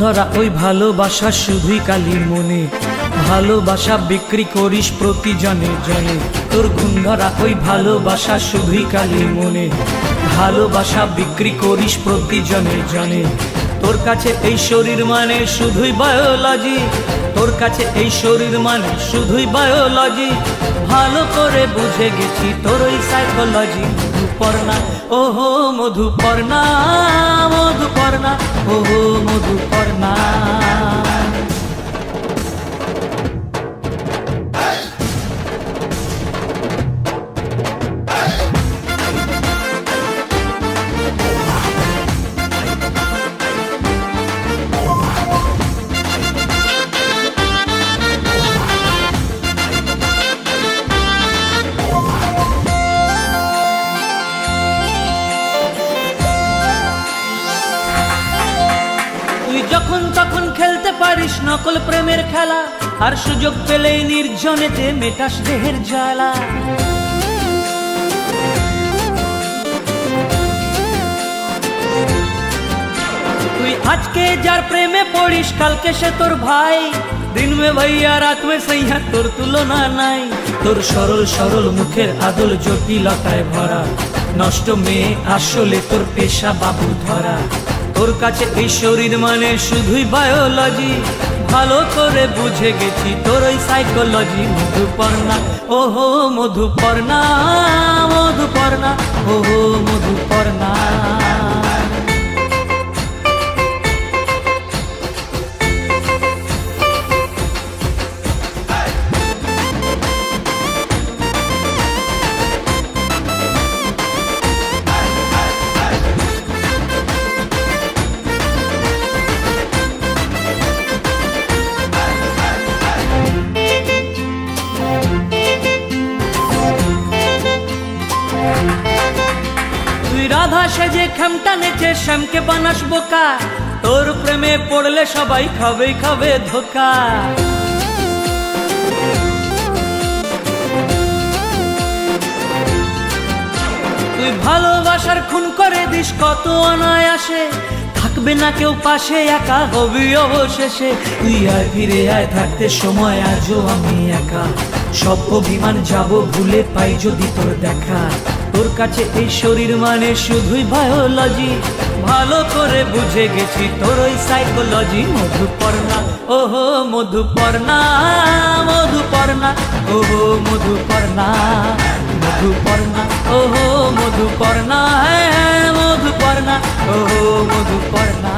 ধরা ওই ভালোবাসা শুধুই কালির মনে, ভালোবাসা বিক্রি করিস প্রতি জনে জনে। তোর গুণ ধরা ওই ভালোবাসা শুধুই কালির মনে, ভালোবাসা বিক্রি করিস প্রতি জনে জনে। তোর কাছে এই শরীর মানে শুধুই বায়োলজি, তোর কাছে এই শরীর মানে শুধুই বায়োলজি। ভালো করে বুঝে গেছি তোর ওই সাইকোলজি। মধুপর্ণা ওহো মধুপর্ণা, মধুপর্ণা ওহো মধুপর্ণা। যখন তখন খেলতে পারিস নকল প্রেমের খেলা, আর সুযোগ পেলেই নির্জনেতে মেটাস দেহের জ্বালা। তুই আজকে যার প্রেমে পড়িস কালকে সে তোর ভাই, দিন মে ভাইয়া রাত মে সৈয়া তোর তুলনা নাই। তোর সরল সরল মুখের আদল জটিলতায় ভরা, নষ্ট মেয়ে আসলে তোর পেশা বাবু ধরা। তোর কাছে এই শরীর মানে শুধুই বায়োলজি, ভালো করে বুঝে গেছি তোর ওই সাইকোলজি। মধুপর্ণা ওহো মধুপর্ণা, মধুপর্ণা ওহো মধুপর্ণা। রাধা সেজে খেমটা নেচে শ্যামকে বানাস বোকা, তোর প্রেমে পড়লে সবাই খাবে খাবে ধোকা। তুই ভালোবাসার খুন করে দিস কত অনায়াসে, থাকবে না কেউ পাশে একা হবি অবশেষে। তুই আয় ফিরে আয় থাকতে সময় আজও আমি একা, সব অভিমান যাব ভুলে পাই যদি তোর দেখা। তোর কাছে এই শরীর মানে শুধুই বায়োলজি, ভালো করে বুঝে গেছি তোর ওই সাইকোলজি। মধুপর্ণা ওহো মধুপর্ণা, মধুপর্ণা ওহো মধুপর্ণা। মধুপর্ণা ওহো মধুপর্ণা, হ্যাঁ মধুপর্ণা ওহো মধুপর্ণা।